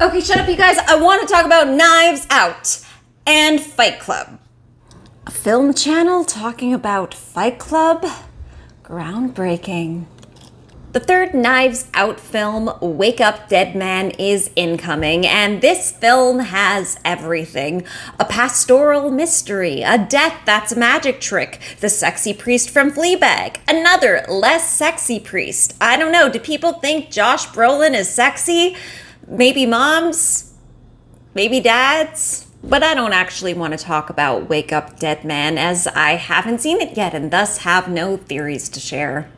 Okay, shut up, you guys. I want to talk about Knives Out and Fight Club. A film channel talking about Fight Club? Groundbreaking. The third Knives Out film, Wake Up Dead Man, is incoming, and this film has everything. A pastoral mystery, a death that's a magic trick, the sexy priest from Fleabag, another less sexy priest. I don't know, do people think Josh Brolin is sexy? Maybe moms? Maybe dads? But I don't actually want to talk about Wake Up Dead Man, as I haven't seen it yet and thus have no theories to share.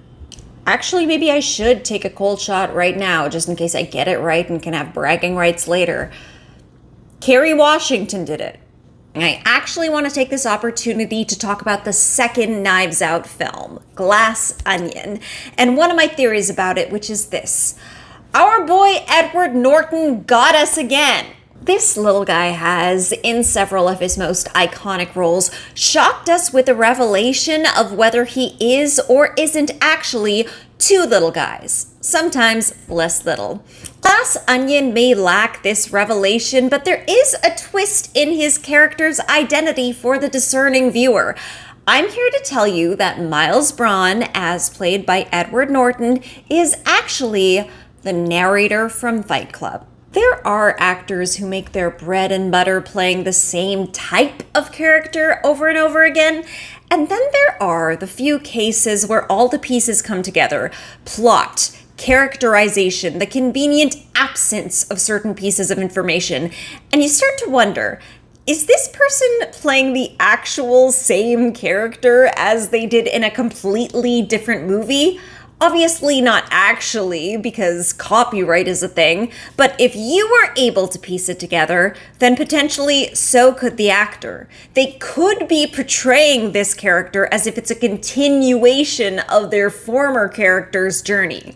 Actually, maybe I should take a cold shot right now, just in case I get it right and can have bragging rights later. Kerry Washington did it. And I actually want to take this opportunity to talk about the second Knives Out film, Glass Onion, and one of my theories about it, which is this. Our boy Edward Norton got us again. This little guy has, in several of his most iconic roles, shocked us with a revelation of whether he is or isn't actually two little guys, sometimes less little. Glass Onion may lack this revelation, but there is a twist in his character's identity for the discerning viewer. I'm here to tell you that Miles Braun, as played by Edward Norton, is actually the narrator from Fight Club. There are actors who make their bread and butter playing the same type of character over and over again, and then there are the few cases where all the pieces come together. Plot, characterization, the convenient absence of certain pieces of information, and you start to wonder, is this person playing the actual same character as they did in a completely different movie? Obviously not actually, because copyright is a thing, but if you were able to piece it together, then potentially so could the actor. They could be portraying this character as if it's a continuation of their former character's journey.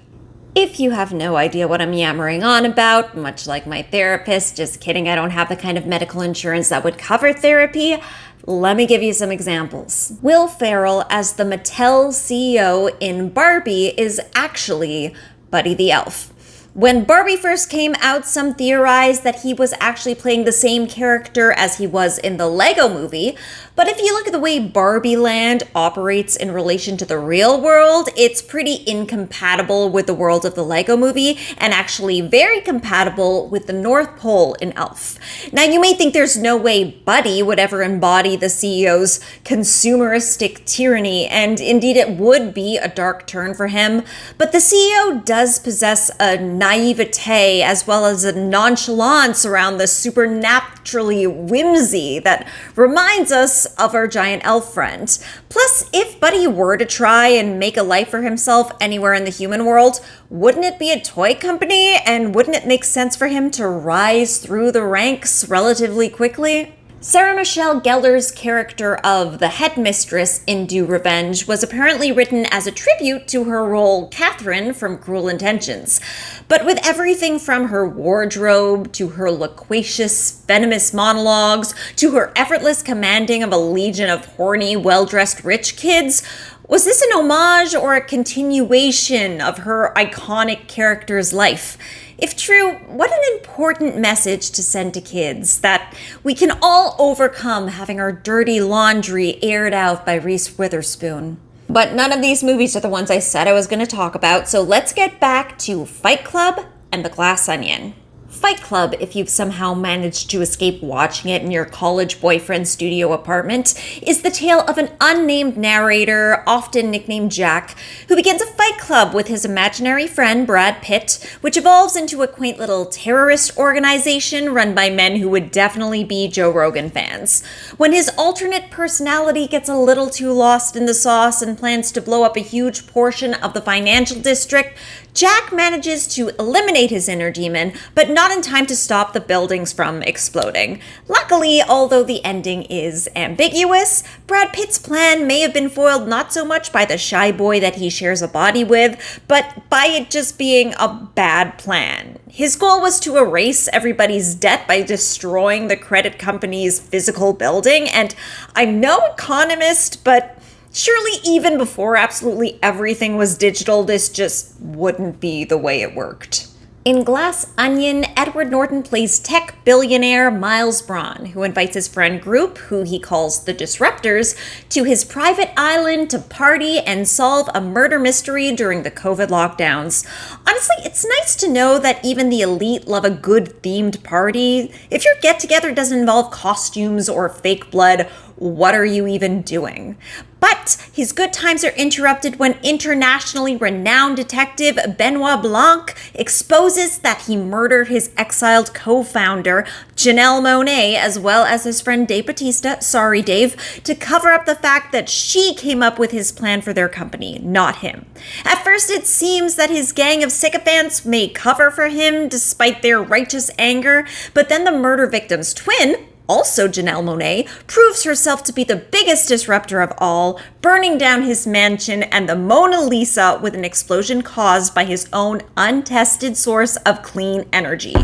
If you have no idea what I'm yammering on about, much like my therapist, just kidding, I don't have the kind of medical insurance that would cover therapy, let me give you some examples. Will Ferrell as the Mattel CEO in Barbie is actually Buddy the Elf. When Barbie first came out, some theorized that he was actually playing the same character as he was in the Lego movie, but if you look at the way Barbie Land operates in relation to the real world, it's pretty incompatible with the world of the Lego movie, and actually very compatible with the North Pole in Elf. Now, you may think there's no way Buddy would ever embody the CEO's consumeristic tyranny, and indeed it would be a dark turn for him, but the CEO does possess a naivete as well as a nonchalance around the supernaturally whimsy that reminds us of our giant elf friend. Plus, if Buddy were to try and make a life for himself anywhere in the human world, wouldn't it be a toy company? And wouldn't it make sense for him to rise through the ranks relatively quickly? Sarah Michelle Gellar's character of the headmistress in Do Revenge was apparently written as a tribute to her role Catherine from Cruel Intentions. But with everything from her wardrobe, to her loquacious, venomous monologues, to her effortless commanding of a legion of horny, well-dressed rich kids, was this an homage or a continuation of her iconic character's life? If true, what an important message to send to kids, that we can all overcome having our dirty laundry aired out by Reese Witherspoon. But none of these movies are the ones I said I was going to talk about, so let's get back to Fight Club and The Glass Onion. Fight Club, if you've somehow managed to escape watching it in your college boyfriend's studio apartment, is the tale of an unnamed narrator, often nicknamed Jack, who begins a fight club with his imaginary friend Brad Pitt, which evolves into a quaint little terrorist organization run by men who would definitely be Joe Rogan fans. When his alternate personality gets a little too lost in the sauce and plans to blow up a huge portion of the financial district, Jack manages to eliminate his inner demon, but not in time to stop the buildings from exploding. Luckily, although the ending is ambiguous, Brad Pitt's plan may have been foiled not so much by the shy boy that he shares a body with, but by it just being a bad plan. His goal was to erase everybody's debt by destroying the credit company's physical building, and I'm no economist, but surely even before absolutely everything was digital, this just wouldn't be the way it worked. In Glass Onion, Edward Norton plays tech billionaire Miles Braun, who invites his friend group, who he calls the Disruptors, to his private island to party and solve a murder mystery during the COVID lockdowns. Honestly, it's nice to know that even the elite love a good themed party. If your get-together doesn't involve costumes or fake blood, what are you even doing? But his good times are interrupted when internationally renowned detective Benoit Blanc exposes that he murdered his exiled co-founder, Janelle Monáe, as well as his friend Dave Bautista, sorry Dave, to cover up the fact that she came up with his plan for their company, not him. At first, it seems that his gang of sycophants may cover for him despite their righteous anger, but then the murder victim's twin, also Janelle Monáe, proves herself to be the biggest disruptor of all, burning down his mansion and the Mona Lisa with an explosion caused by his own untested source of clean energy.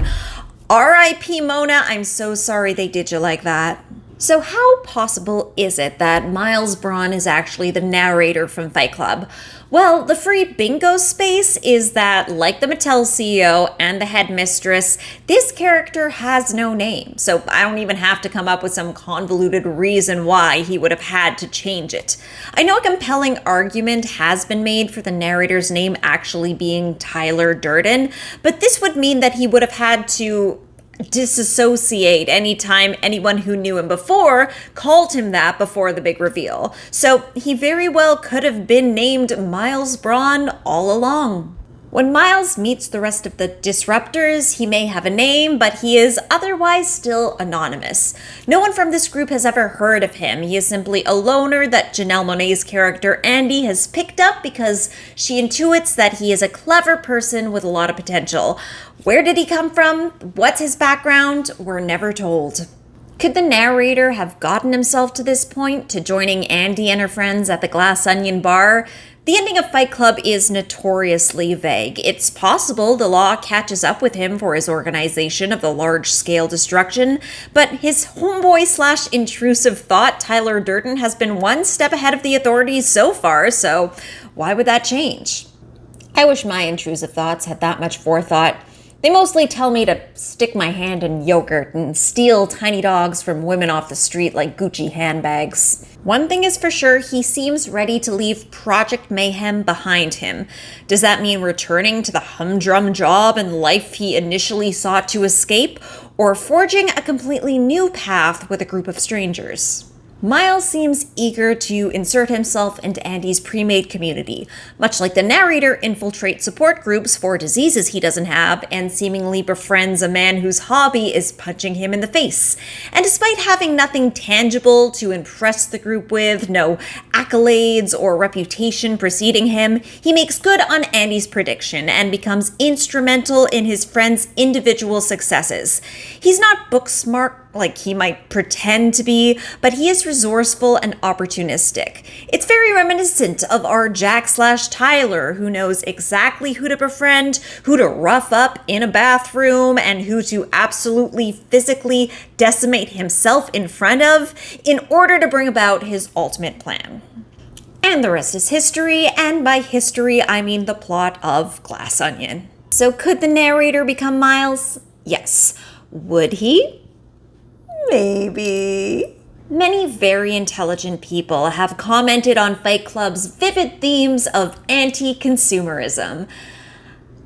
R.I.P. Mona, I'm so sorry they did you like that. So how possible is it that Miles Braun is actually the narrator from Fight Club? Well, the free bingo space is that, like the Mattel CEO and the headmistress, this character has no name, so I don't even have to come up with some convoluted reason why he would have had to change it. I know a compelling argument has been made for the narrator's name actually being Tyler Durden, but this would mean that he would have had to disassociate anytime anyone who knew him before called him that before the big reveal. So he very well could have been named Miles Braun all along. When Miles meets the rest of the Disruptors, he may have a name, but he is otherwise still anonymous. No one from this group has ever heard of him. He is simply a loner that Janelle Monáe's character Andy has picked up because she intuits that he is a clever person with a lot of potential. Where did he come from? What's his background? We're never told. Could the narrator have gotten himself to this point, to joining Andy and her friends at the Glass Onion bar? The ending of Fight Club is notoriously vague. It's possible the law catches up with him for his organization of the large-scale destruction, but his homeboy/intrusive thought, Tyler Durden, has been one step ahead of the authorities so far, so why would that change? I wish my intrusive thoughts had that much forethought. They mostly tell me to stick my hand in yogurt and steal tiny dogs from women off the street like Gucci handbags. One thing is for sure, he seems ready to leave Project Mayhem behind him. Does that mean returning to the humdrum job and life he initially sought to escape, or forging a completely new path with a group of strangers? Miles seems eager to insert himself into Andy's pre-made community, much like the narrator infiltrates support groups for diseases he doesn't have and seemingly befriends a man whose hobby is punching him in the face. And despite having nothing tangible to impress the group with, no accolades or reputation preceding him, he makes good on Andy's prediction and becomes instrumental in his friend's individual successes. He's not book smart like he might pretend to be, but he is resourceful and opportunistic. It's very reminiscent of our Jack/Tyler, who knows exactly who to befriend, who to rough up in a bathroom, and who to absolutely physically decimate himself in front of in order to bring about his ultimate plan. And the rest is history, and by history I mean the plot of Glass Onion. So could the narrator become Miles? Yes. Would he? Maybe. Many very intelligent people have commented on Fight Club's vivid themes of anti-consumerism.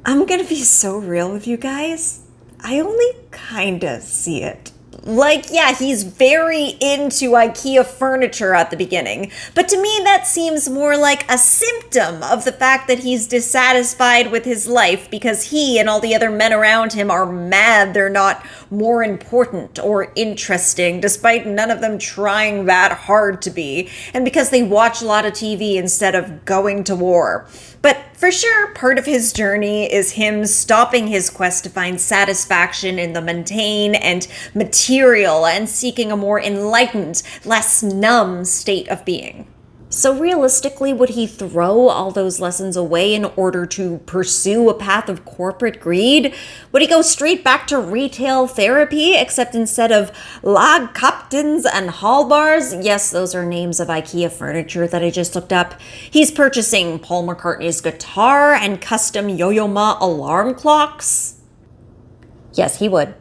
I'm gonna be so real with you guys. I only kinda see it. Like, yeah, he's very into IKEA furniture at the beginning, but to me that seems more like a symptom of the fact that he's dissatisfied with his life because he and all the other men around him are mad they're not more important or interesting, despite none of them trying that hard to be, and because they watch a lot of TV instead of going to war. But for sure, part of his journey is him stopping his quest to find satisfaction in the mundane and material and seeking a more enlightened, less numb state of being. So realistically, would he throw all those lessons away in order to pursue a path of corporate greed? Would he go straight back to retail therapy, except instead of lag captains and hall bars? Yes, those are names of IKEA furniture that I just looked up. He's purchasing Paul McCartney's guitar and custom Yo-Yo Ma alarm clocks. Yes, he would.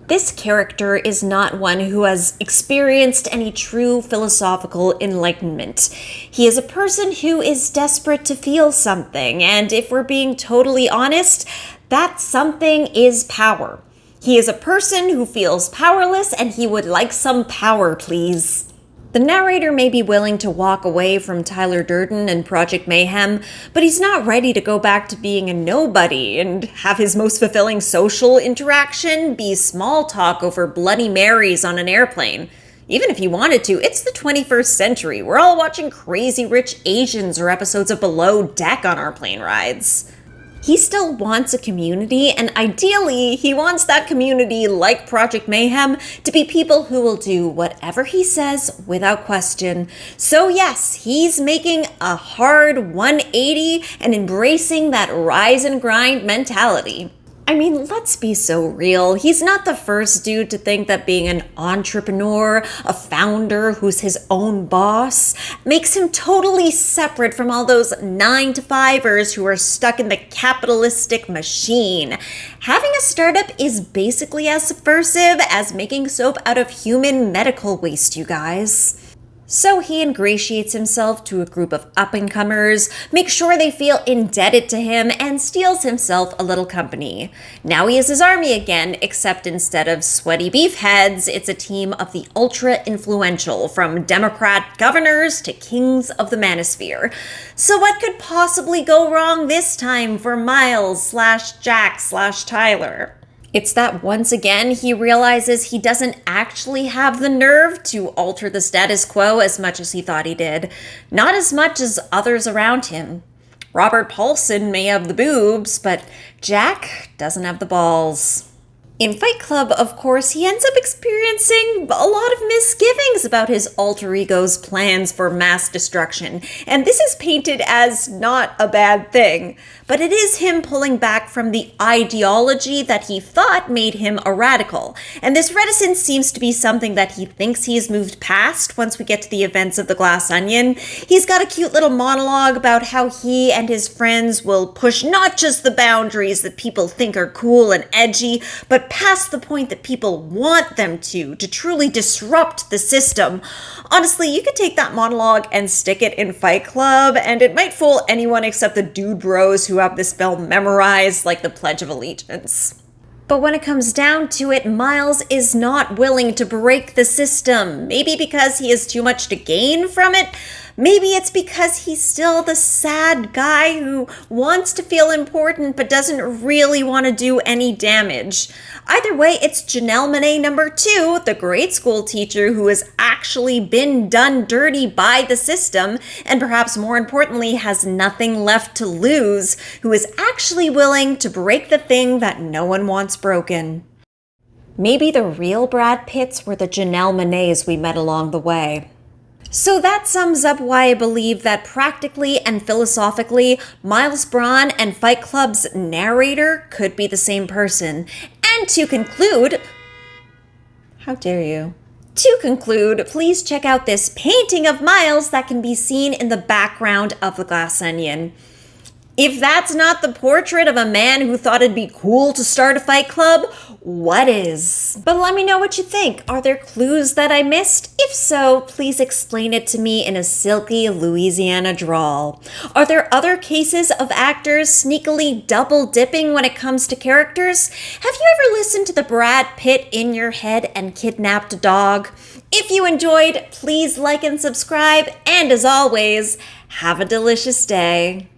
This character is not one who has experienced any true philosophical enlightenment. He is a person who is desperate to feel something, and if we're being totally honest, that something is power. He is a person who feels powerless, and he would like some power, please. The narrator may be willing to walk away from Tyler Durden and Project Mayhem, but he's not ready to go back to being a nobody and have his most fulfilling social interaction be small talk over Bloody Marys on an airplane. Even if he wanted to, it's the 21st century. We're all watching Crazy Rich Asians or episodes of Below Deck on our plane rides. He still wants a community, and ideally, he wants that community, like Project Mayhem, to be people who will do whatever he says without question. So yes, he's making a hard 180 and embracing that rise and grind mentality. I mean, let's be so real. He's not the first dude to think that being an entrepreneur, a founder who's his own boss, makes him totally separate from all those 9-to-5ers who are stuck in the capitalistic machine. Having a startup is basically as subversive as making soap out of human medical waste, you guys. So he ingratiates himself to a group of up-and-comers, makes sure they feel indebted to him, and steals himself a little company. Now he has his army again, except instead of sweaty beef heads, it's a team of the ultra-influential, from Democrat governors to kings of the manosphere. So what could possibly go wrong this time for Miles/Jack/Tyler? It's that once again he realizes he doesn't actually have the nerve to alter the status quo as much as he thought he did. Not as much as others around him. Robert Paulson may have the boobs, but Jack doesn't have the balls. In Fight Club, of course, he ends up experiencing a lot of misgivings about his alter ego's plans for mass destruction, and this is painted as not a bad thing. But it is him pulling back from the ideology that he thought made him a radical, and this reticence seems to be something that he thinks he's moved past once we get to the events of The Glass Onion. He's got a cute little monologue about how he and his friends will push not just the boundaries that people think are cool and edgy, but past the point that people want them to truly disrupt the system. Honestly, you could take that monologue and stick it in Fight Club, and it might fool anyone except the dude bros who have this spell memorized like the Pledge of Allegiance. But when it comes down to it, Miles is not willing to break the system. Maybe because he has too much to gain from it. Maybe it's because he's still the sad guy who wants to feel important but doesn't really want to do any damage. Either way, it's Janelle Monáe number 2, the grade school teacher who has actually been done dirty by the system, and perhaps more importantly, has nothing left to lose, who is actually willing to break the thing that no one wants broken. Maybe the real Brad Pitts were the Janelle Monáes we met along the way. So that sums up why I believe that practically and philosophically, Miles Braun and Fight Club's narrator could be the same person. And to conclude, how dare you? To conclude, please check out this painting of Miles that can be seen in the background of The Glass Onion. If that's not the portrait of a man who thought it'd be cool to start a fight club, what is? But let me know what you think. Are there clues that I missed? If so, please explain it to me in a silky Louisiana drawl. Are there other cases of actors sneakily double dipping when it comes to characters? Have you ever listened to the Brad Pitt in your head and kidnapped a dog? If you enjoyed, please like and subscribe, and as always, have a delicious day.